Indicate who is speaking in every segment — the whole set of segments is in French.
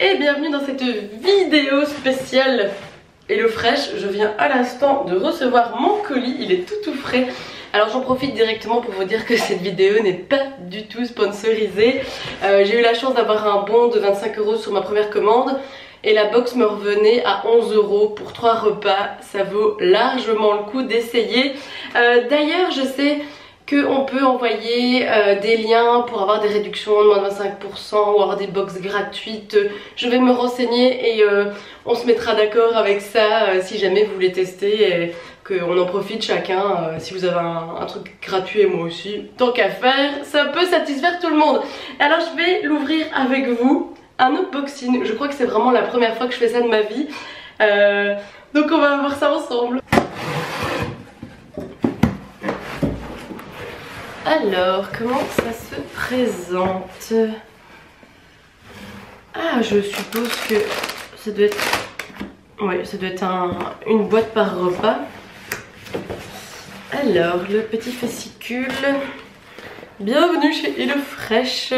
Speaker 1: et bienvenue dans cette vidéo spéciale HelloFresh. Je viens à l'instant de recevoir mon colis, il est tout frais. Alors j'en profite directement pour vous dire que cette vidéo n'est pas du tout sponsorisée. J'ai eu la chance d'avoir un bon de 25 € sur ma première commande et la box me revenait à 11 € pour 3 repas. Ça vaut largement le coup d'essayer. D'ailleurs je sais qu'on peut envoyer des liens pour avoir des réductions de moins de 25% ou avoir des box gratuites. Je vais me renseigner et on se mettra d'accord avec ça si jamais vous voulez tester et qu'on en profite chacun. Si vous avez un truc gratuit et moi aussi, tant qu'à faire, ça peut satisfaire tout le monde. Alors je vais l'ouvrir avec vous, un unboxing. Je crois que c'est vraiment la première fois que je fais ça de ma vie. Donc on va voir ça ensemble. Alors, comment ça se présente? Ah, je suppose que ça doit être... Ouais, ça doit être une boîte par repas. Alors, le petit fascicule. Bienvenue chez HelloFresh.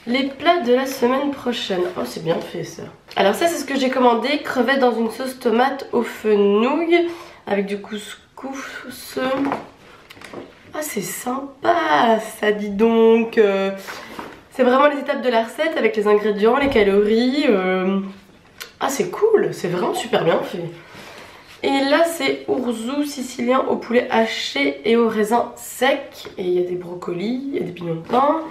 Speaker 1: Les plats de la semaine prochaine. Oh, c'est bien fait ça. Alors ça, c'est ce que j'ai commandé. Crevettes dans une sauce tomate aux fenouil avec du couscous. Ah, c'est sympa ça, dis donc. C'est vraiment les étapes de la recette avec les ingrédients, les calories. Ah, c'est cool, c'est vraiment super bien fait. Et là c'est ourzou sicilien au poulet haché et au raisin sec. Et il y a des brocolis, il y a des pignons de pain.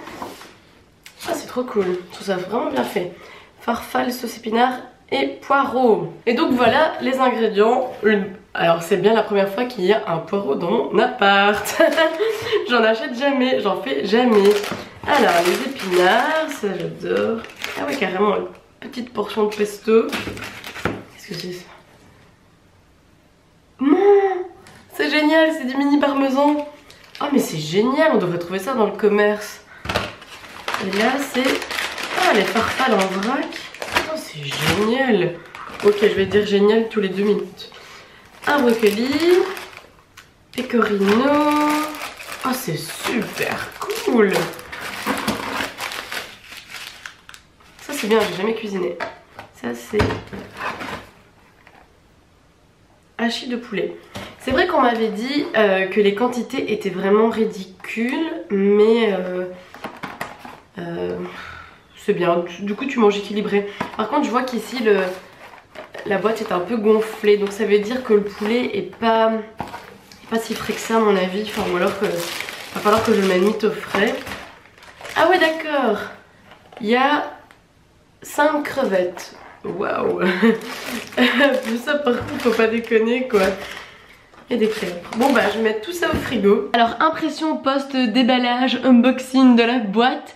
Speaker 1: Ah, c'est trop cool, je trouve ça vraiment bien fait. Farfalle, sauce épinard et poireaux. Et donc voilà les ingrédients. Alors c'est bien la première fois qu'il y a un poireau dans mon appart. J'en achète jamais, j'en fais jamais. Alors les épinards, ça j'adore. Ah oui, carrément une petite portion de pesto. Qu'est-ce que c'est ça? C'est génial, c'est du mini parmesan. Ah mais c'est génial, on devrait trouver ça dans le commerce. Et là c'est... Ah, les farfales en vrac. Oh, c'est génial. Ok, je vais dire génial tous les 2 minutes. Un brocoli, pecorino. Oh, c'est super cool. Ça c'est bien, j'ai jamais cuisiné. Ça c'est hachis de poulet. C'est vrai qu'on m'avait dit que les quantités étaient vraiment ridicules, mais c'est bien. Du coup tu manges équilibré. Par contre je vois qu'ici la boîte est un peu gonflée, donc ça veut dire que le poulet est pas si frais que ça à mon avis. Enfin, ou alors que va falloir que je le mette au frais. Ah ouais, d'accord. Il y a 5 crevettes. Waouh. Ça par contre faut pas déconner quoi. Et des crêpes. Bon bah je vais mettre tout ça au frigo. Alors impression post-déballage, unboxing de la boîte.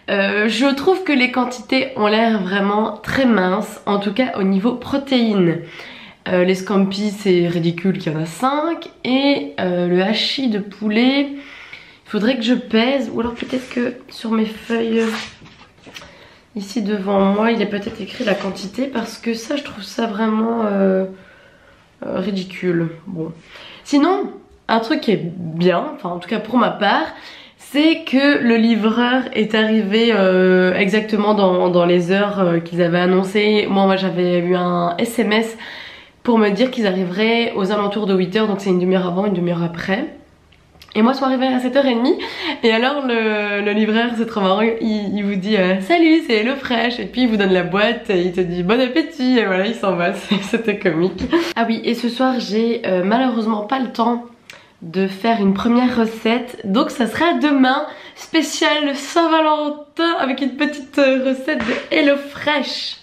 Speaker 1: Je trouve que les quantités ont l'air vraiment très minces, en tout cas au niveau protéines. Les scampi c'est ridicule qu'il y en a 5. Et le hachis de poulet, il faudrait que je pèse. Ou alors peut-être que sur mes feuilles, ici devant moi, il est peut-être écrit la quantité. Parce que ça je trouve ça vraiment ridicule. Bon. Sinon, un truc qui est bien, enfin en tout cas pour ma part, c'est que le livreur est arrivé exactement dans les heures qu'ils avaient annoncées. Moi j'avais eu un SMS pour me dire qu'ils arriveraient aux alentours de 8 h, donc c'est une demi-heure avant, une demi-heure après. Et moi je suis arrivée à 7 h 30 et alors le livreur, c'est trop marrant, il vous dit salut, c'est HelloFresh, et puis il vous donne la boîte et il te dit bon appétit, et voilà il s'en va. C'était comique. Ah oui, et ce soir j'ai malheureusement pas le temps de faire une première recette, donc ça sera demain, spécial Saint-Valentin avec une petite recette de HelloFresh.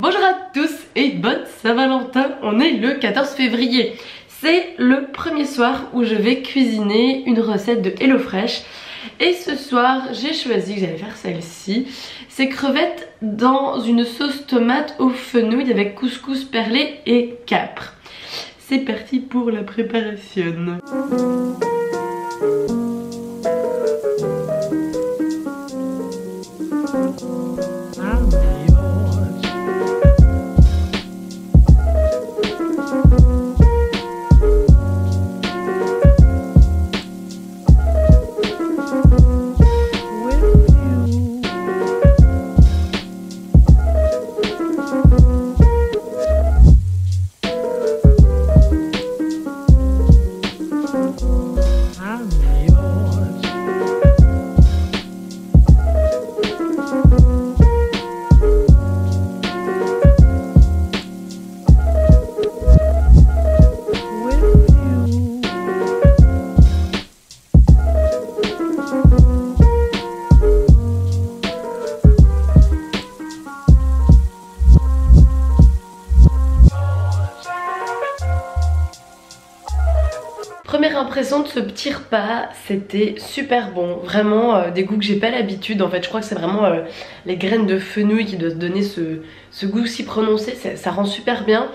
Speaker 1: Bonjour à tous et bonne Saint-Valentin. On est le 14 février. C'est le premier soir où je vais cuisiner une recette de HelloFresh. Et ce soir, j'ai choisi que j'allais faire celle-ci. C'est crevettes dans une sauce tomate au fenouil avec couscous perlé et capre. C'est parti pour la préparation. impression de ce petit repas, c'était super bon. Vraiment des goûts que j'ai pas l'habitude. En fait je crois que c'est vraiment les graines de fenouil qui doivent donner ce goût si prononcé. Ça rend super bien.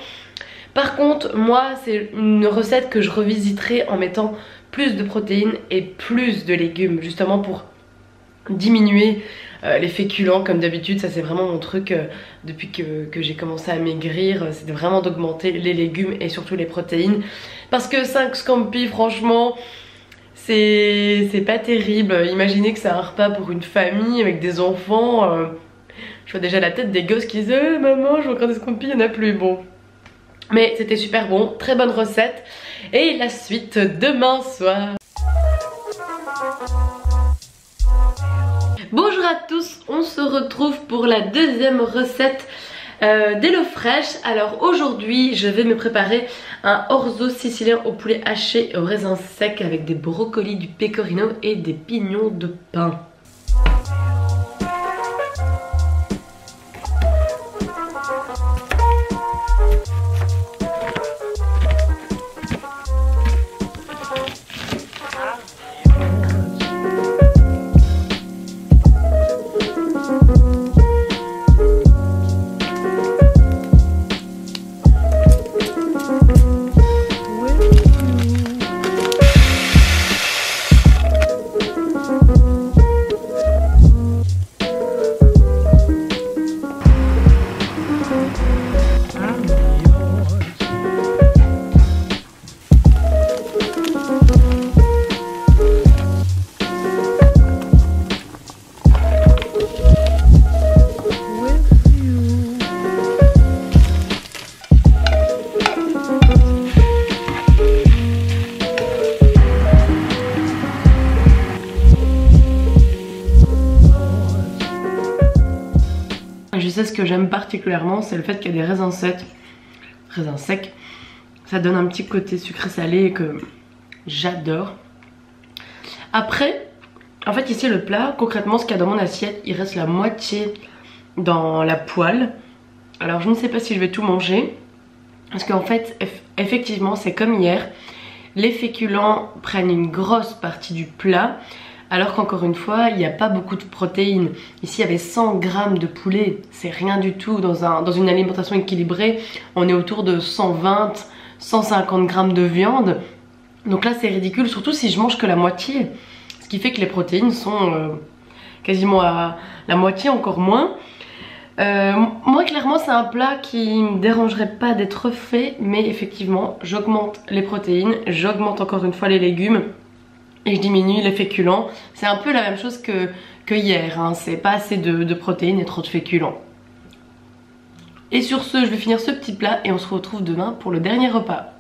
Speaker 1: Par contre moi c'est une recette que je revisiterai en mettant plus de protéines et plus de légumes. Justement pour diminuer les féculents comme d'habitude. Ça c'est vraiment mon truc depuis que j'ai commencé à maigrir. C'est vraiment d'augmenter les légumes et surtout les protéines. Parce que 5 scampi franchement c'est pas terrible. Imaginez que c'est un repas pour une famille avec des enfants. Je vois déjà la tête des gosses qui disent maman je veux encore des scampi, il n'y en a plus. Bon. Mais c'était super bon, très bonne recette. Et la suite demain soir. Bonjour à tous, on se retrouve pour la deuxième recette d'HelloFresh. Alors aujourd'hui je vais me préparer un orzo sicilien au poulet haché et au raisin sec avec des brocolis, du pecorino et des pignons de pain. Je sais ce que j'aime particulièrement, c'est le fait qu'il y a des raisins secs. Ça donne un petit côté sucré salé que j'adore. Après, en fait ici le plat, concrètement ce qu'il y a dans mon assiette, il reste la moitié dans la poêle. Alors je ne sais pas si je vais tout manger. Parce qu'en fait, effectivement c'est comme hier. Les féculents prennent une grosse partie du plat. Alors qu'encore une fois, il n'y a pas beaucoup de protéines. Ici, il y avait 100 grammes de poulet. C'est rien du tout dans une alimentation équilibrée. On est autour de 120, 150 grammes de viande. Donc là, c'est ridicule, surtout si je mange que la moitié. Ce qui fait que les protéines sont quasiment à la moitié, encore moins. Moi, clairement, c'est un plat qui me dérangerait pas d'être fait. Mais effectivement, j'augmente les protéines. J'augmente encore une fois les légumes. Et je diminue les féculents. C'est un peu la même chose que hier, hein. C'est pas assez de protéines et trop de féculents. Et sur ce, je vais finir ce petit plat et on se retrouve demain pour le dernier repas.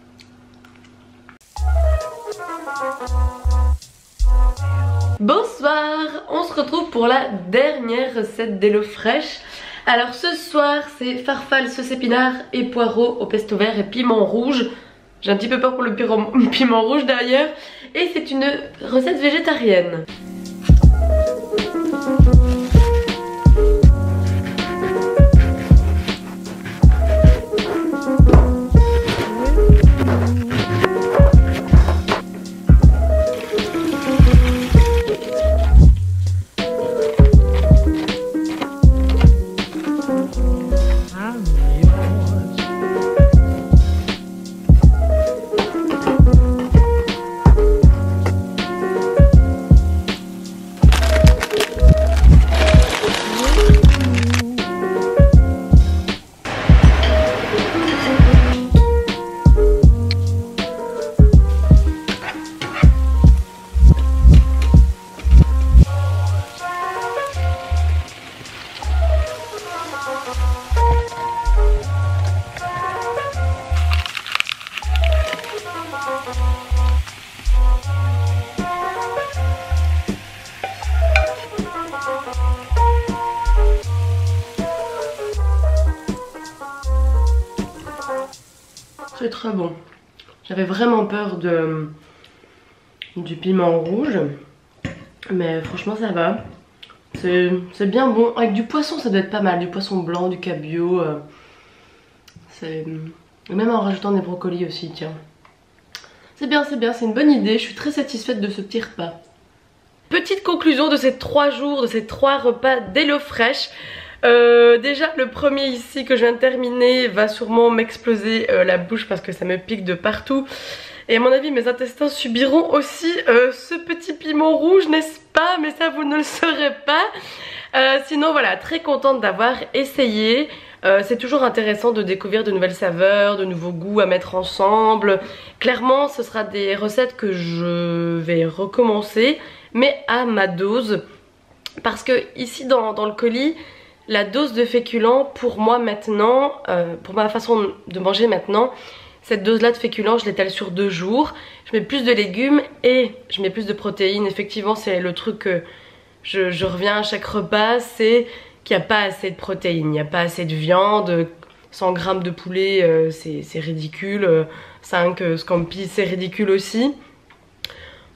Speaker 1: Bonsoir, on se retrouve pour la dernière recette d'HelloFresh. Alors ce soir, c'est farfalle sauce épinards et poireaux au pesto vert et piment rouge. J'ai un petit peu peur pour le piment rouge derrière. Et c'est une recette végétarienne. C'est très bon. J'avais vraiment peur du piment rouge. Mais franchement ça va. C'est bien bon. Avec du poisson ça doit être pas mal. Du poisson blanc, du cabillaud. Même en rajoutant des brocolis aussi, tiens. C'est bien, c'est une bonne idée, je suis très satisfaite de ce petit repas. Petite conclusion de ces 3 jours, de ces 3 repas d'HelloFresh. Déjà le premier ici que je viens de terminer va sûrement m'exploser la bouche parce que ça me pique de partout. Et à mon avis mes intestins subiront aussi ce petit piment rouge, n'est-ce pas? Mais ça vous ne le saurez pas. Sinon voilà, très contente d'avoir essayé. C'est toujours intéressant de découvrir de nouvelles saveurs, de nouveaux goûts à mettre ensemble. Clairement ce sera des recettes que je vais recommencer, mais à ma dose. Parce que ici dans le colis, la dose de féculents pour moi maintenant, pour ma façon de manger maintenant, cette dose là de féculents je l'étale sur 2 jours. Je mets plus de légumes et je mets plus de protéines. Effectivement c'est le truc que je reviens à chaque repas, c'est qu'il n'y a pas assez de protéines, il n'y a pas assez de viande. 100 grammes de poulet c'est ridicule, 5 scampi c'est ridicule aussi.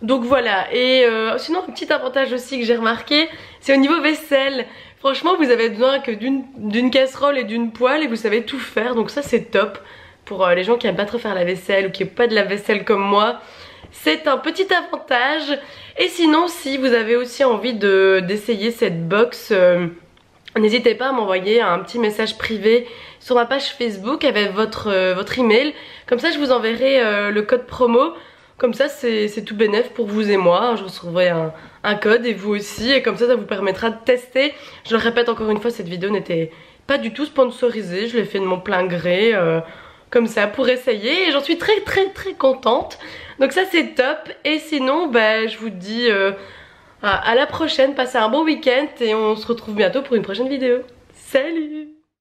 Speaker 1: Donc voilà, et sinon un petit avantage aussi que j'ai remarqué, c'est au niveau vaisselle. Franchement vous avez besoin que d'une casserole et d'une poêle et vous savez tout faire, donc ça c'est top. Pour les gens qui aiment pas trop faire la vaisselle ou qui n'ont pas de la vaisselle comme moi, c'est un petit avantage. Et sinon si vous avez aussi envie d'essayer cette box, n'hésitez pas à m'envoyer un petit message privé sur ma page Facebook avec votre email. Comme ça je vous enverrai le code promo. Comme ça c'est tout bénef pour vous et moi. Je recevrai un code et vous aussi. Et comme ça vous permettra de tester. Je le répète encore une fois, cette vidéo n'était pas du tout sponsorisée. Je l'ai fait de mon plein gré comme ça pour essayer. Et j'en suis très contente. Donc ça c'est top. Et sinon bah, je vous dis à la prochaine. Passez un bon week-end et on se retrouve bientôt pour une prochaine vidéo. Salut!